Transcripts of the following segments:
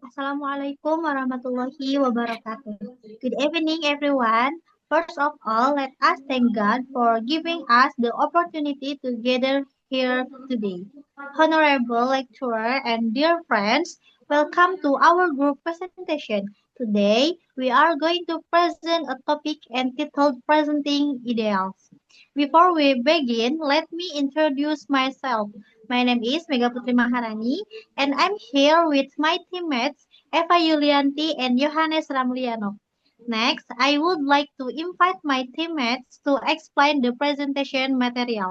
Assalamualaikum warahmatullahi wabarakatuh. Good evening, everyone. First of all, let us thank God for giving us the opportunity to gather here today. Honorable lecturer and dear friends, welcome to our group presentation. Today, we are going to present a topic entitled Presenting Ideals. Before we begin, let me introduce myself. My name is Mega Putri Maharani, and I'm here with my teammates Eva Yulianti and Johannes Ramliano. Next, I would like to invite my teammates to explain the presentation material.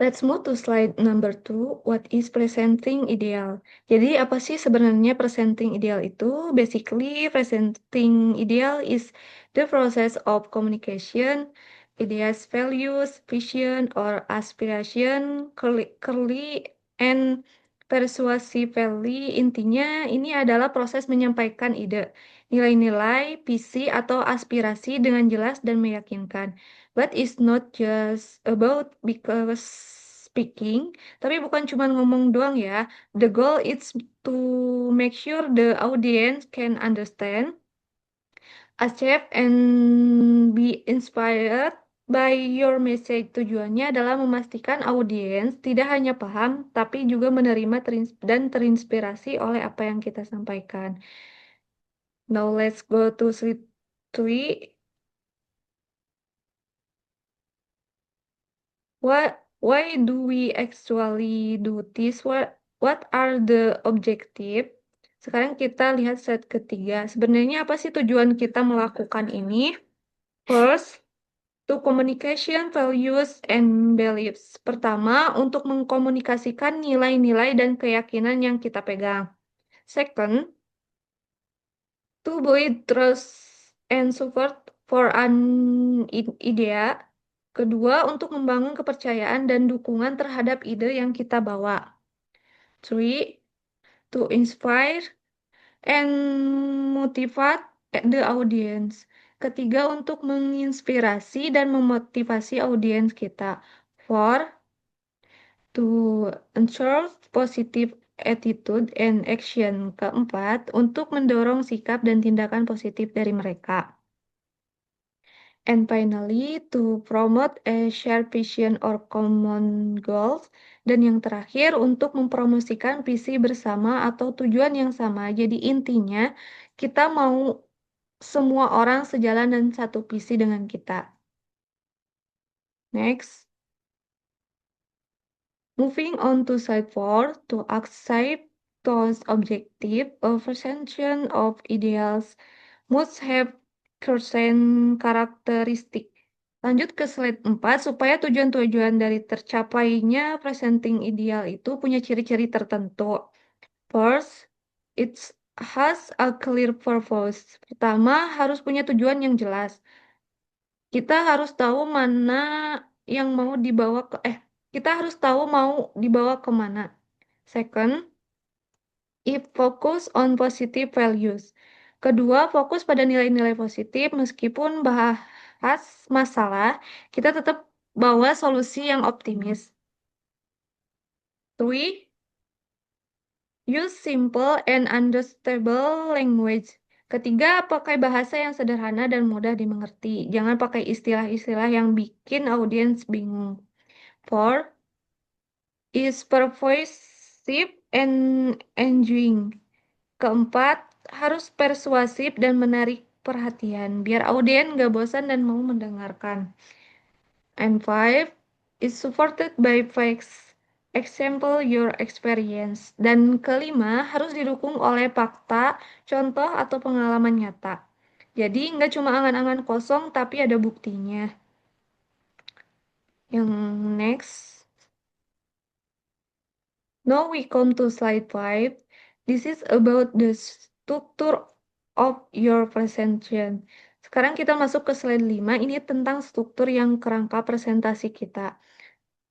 Let's move to slide number 2. What is presenting ideal? Jadi apa sih sebenarnya presenting ideal itu? Basically, presenting ideal is the process of communication, ideas, values, vision, or aspiration, clearly and persuasively. Intinya, ini adalah proses menyampaikan ide, nilai-nilai, visi, atau aspirasi dengan jelas dan meyakinkan. But it's not just about because speaking, tapi bukan cuma ngomong doang ya. The goal is to make sure the audience can understand, accept, and be inspired by your message. Tujuannya adalah memastikan audiens tidak hanya paham, tapi juga menerima dan terinspirasi oleh apa yang kita sampaikan. Now let's go to slide 3. Why do we actually do this? What are the objective? Sekarang kita lihat slide ketiga. Sebenarnya apa sih tujuan kita melakukan ini? First, to communication values and beliefs. Pertama, untuk mengkomunikasikan nilai-nilai dan keyakinan yang kita pegang. Second, to build trust and support for an idea. Kedua, untuk membangun kepercayaan dan dukungan terhadap ide yang kita bawa. Three, to inspire and motivate the audience. Ketiga, untuk menginspirasi dan memotivasi audiens kita. Four, to ensure positive attitude and action. Keempat, untuk mendorong sikap dan tindakan positif dari mereka. And finally, to promote a shared vision or common goals. Dan yang terakhir, untuk mempromosikan visi bersama atau tujuan yang sama. Jadi intinya, kita mau semua orang sejalan dan satu visi dengan kita. Next. Moving on to slide 4, to accept those objective, a presentation of ideals must have certain karakteristik. Lanjut ke slide 4, supaya tujuan-tujuan dari tercapainya presenting ideal itu punya ciri-ciri tertentu. First, it has a clear purpose. Pertama, harus punya tujuan yang jelas. Kita harus tahu mana yang mau dibawa kita harus tahu mau dibawa kemana. Second, if focus on positive values. Kedua, fokus pada nilai-nilai positif meskipun bahas masalah, kita tetap bawa solusi yang optimis. Three, use simple and understandable language. Ketiga, pakai bahasa yang sederhana dan mudah dimengerti. Jangan pakai istilah-istilah yang bikin audiens bingung. Four, is persuasive and engaging. Keempat, harus persuasif dan menarik perhatian, biar audiens gak bosan dan mau mendengarkan. And five, is supported by facts, example your experience. Dan kelima, harus didukung oleh fakta, contoh atau pengalaman nyata. Jadi nggak cuma angan-angan kosong, tapi ada buktinya. Yang next. Now we come to slide 5. This is about the structure of your presentation. Sekarang kita masuk ke slide 5. Ini tentang struktur yang kerangka presentasi kita.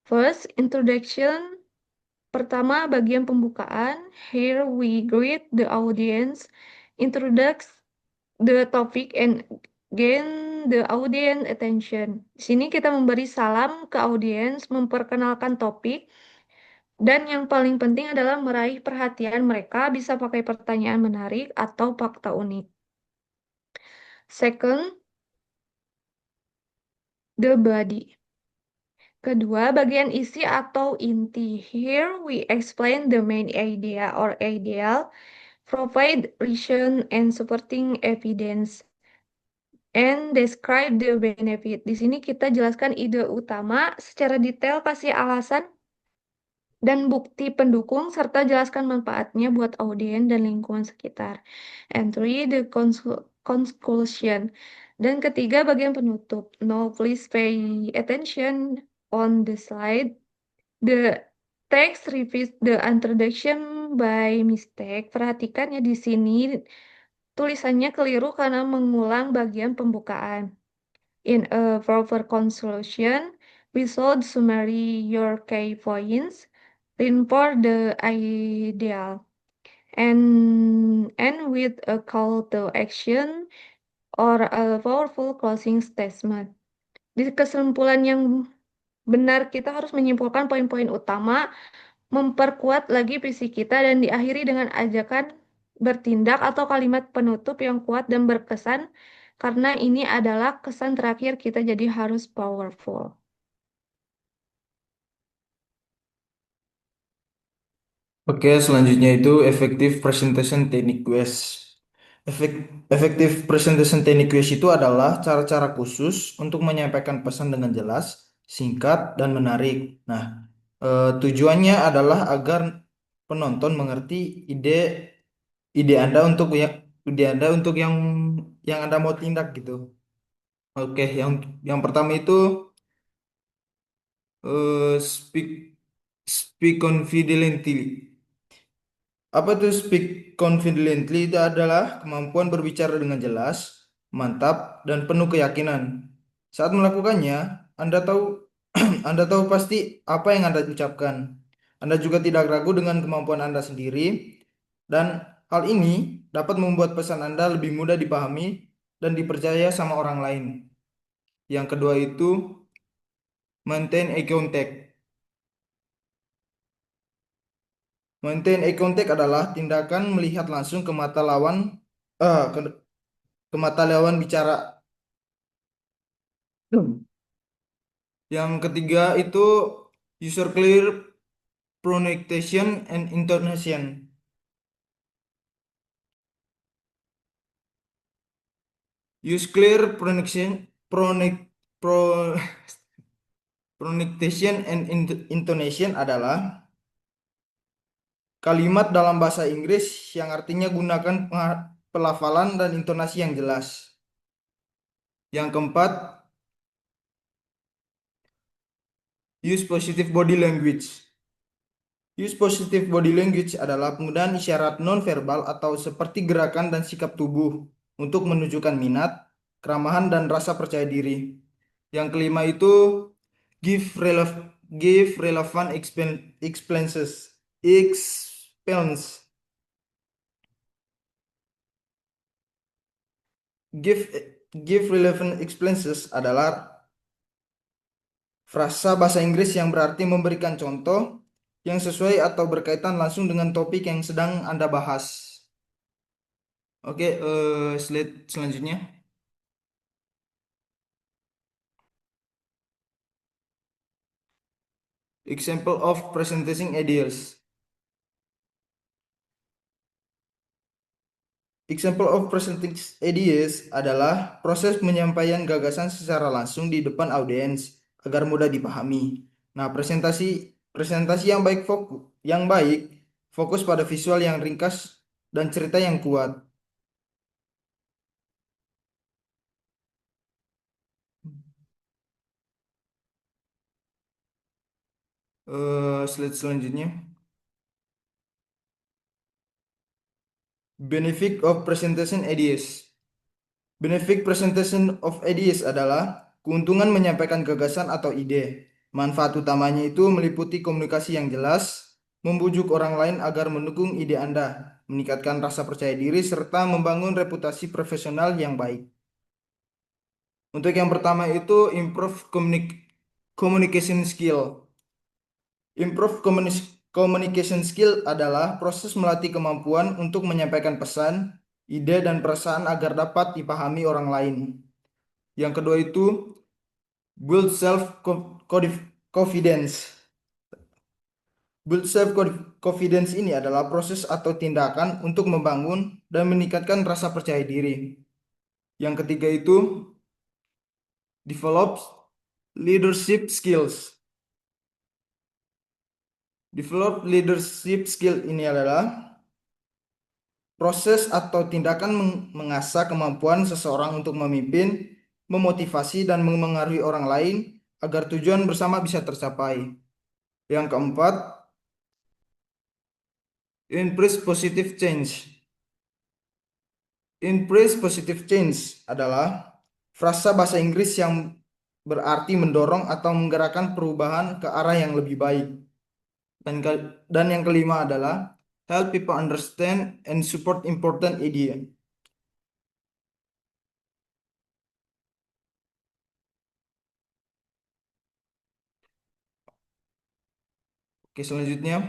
First, introduction. Pertama, bagian pembukaan. Here we greet the audience, introduce the topic, and gain the audience attention. Di sini kita memberi salam ke audiens, memperkenalkan topik, Dan yang paling penting adalah meraih perhatian mereka, bisa pakai pertanyaan menarik atau fakta unik. Second, the body. Kedua, bagian isi atau inti. Here we explain the main idea or ideal, provide reason and supporting evidence, and describe the benefit. Di sini kita jelaskan ide utama secara detail, kasih alasan dan bukti pendukung, serta jelaskan manfaatnya buat audiens dan lingkungan sekitar. And three, the conclusion. Dan ketiga, bagian penutup. Now, please pay attention on the slide. The text repeats the introduction by mistake. Perhatikan ya di sini tulisannya keliru karena mengulang bagian pembukaan. In a proper conclusion, we should summary your key points, reinforce the ideal, and with a call to action or a powerful closing statement. Di kesimpulan yang benar, kita harus menyimpulkan poin-poin utama, memperkuat lagi visi kita, dan diakhiri dengan ajakan bertindak atau kalimat penutup yang kuat dan berkesan, karena ini adalah kesan terakhir kita, jadi harus powerful. Oke, selanjutnya itu effective presentation technique quiz. Effective presentation technique quiz itu adalah cara-cara khusus untuk menyampaikan pesan dengan jelas, singkat, dan menarik. Nah, tujuannya adalah agar penonton mengerti ide ide Anda untuk yang Anda mau tindak gitu. Oke, yang pertama itu speak speak confidently. Apa itu speak confidently? Itu adalah kemampuan berbicara dengan jelas, mantap, dan penuh keyakinan. Saat melakukannya, Anda tahu Anda tahu pasti apa yang Anda ucapkan. Anda juga tidak ragu dengan kemampuan Anda sendiri, dan hal ini dapat membuat pesan Anda lebih mudah dipahami dan dipercaya sama orang lain. Yang kedua itu maintain eye contact. Maintain eye contact adalah tindakan melihat langsung ke mata lawan ke, ke mata lawan bicara. Yang ketiga itu user clear pronunciation and intonation. Use clear pro- pronunciation and intonation adalah kalimat dalam bahasa Inggris yang artinya gunakan pelafalan dan intonasi yang jelas. Yang keempat, use positive body language. Use positive body language adalah penggunaan isyarat nonverbal atau seperti gerakan dan sikap tubuh untuk menunjukkan minat, keramahan, dan rasa percaya diri. Yang kelima itu give relevant expenses. Expense. Give give relevant expenses adalah frasa bahasa Inggris yang berarti memberikan contoh yang sesuai atau berkaitan langsung dengan topik yang sedang Anda bahas. Oke, slide selanjutnya. Example of presenting ideas. Example of presenting ideas adalah proses penyampaian gagasan secara langsung di depan audiens agar mudah dipahami. Nah, presentasi yang baik fokus pada visual yang ringkas dan cerita yang kuat. Slide selanjutnya. Benefit of presentation ideas. Benefit presentation of ideas adalah keuntungan menyampaikan gagasan atau ide. Manfaat utamanya itu meliputi komunikasi yang jelas, membujuk orang lain agar mendukung ide Anda, meningkatkan rasa percaya diri, serta membangun reputasi profesional yang baik. Untuk yang pertama itu improve communication skill. Improve Communication skill adalah proses melatih kemampuan untuk menyampaikan pesan, ide, dan perasaan agar dapat dipahami orang lain. Yang kedua itu build self-confidence. Build self-confidence ini adalah proses atau tindakan untuk membangun dan meningkatkan rasa percaya diri. Yang ketiga itu develop leadership skills. Develop leadership skill ini adalah proses atau tindakan mengasah kemampuan seseorang untuk memimpin, memotivasi, dan memengaruhi orang lain agar tujuan bersama bisa tercapai. Yang keempat, embrace positive change. Embrace positive change adalah frasa bahasa Inggris yang berarti mendorong atau menggerakkan perubahan ke arah yang lebih baik. Dan yang kelima adalah help people understand and support important idea. Oke, selanjutnya.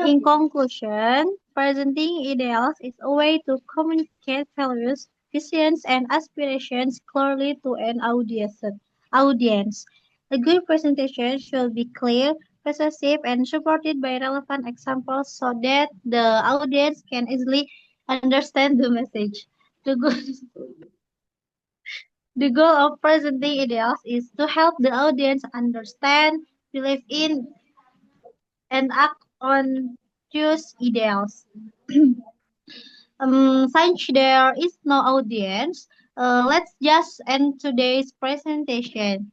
In conclusion, presenting ideals is a way to communicate values, visions, and aspirations clearly to an audience. A good presentation should be clear, persuasive, and supported by relevant examples so that the audience can easily understand the message. The goal, the goal of presenting ideals is to help the audience understand, believe in, and act on those ideals. Since there is no audience, let's just end today's presentation.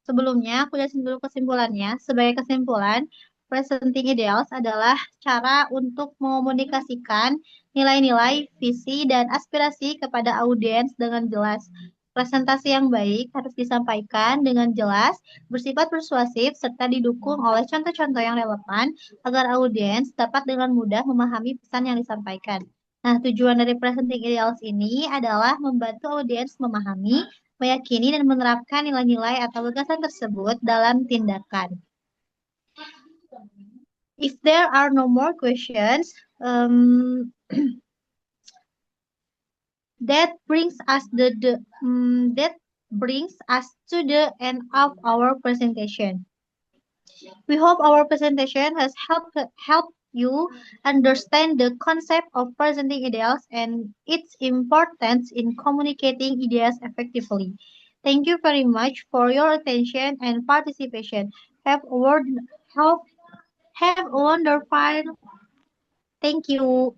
Sebelumnya, aku jelasin dulu kesimpulannya. Sebagai kesimpulan, presenting ideals adalah cara untuk mengomunikasikan nilai-nilai, visi, dan aspirasi kepada audiens dengan jelas. Presentasi yang baik harus disampaikan dengan jelas, bersifat persuasif, serta didukung oleh contoh-contoh yang relevan agar audiens dapat dengan mudah memahami pesan yang disampaikan. Nah, tujuan dari presenting ideals ini adalah membantu audiens memahami, meyakini, dan menerapkan nilai-nilai atau gagasan tersebut dalam tindakan. If there are no more questions, that brings us to the end of our presentation. We hope our presentation has helped you understand the concept of presenting ideals and its importance in communicating ideas effectively. Thank you very much for your attention and participation. Have a wonderful. Thank you.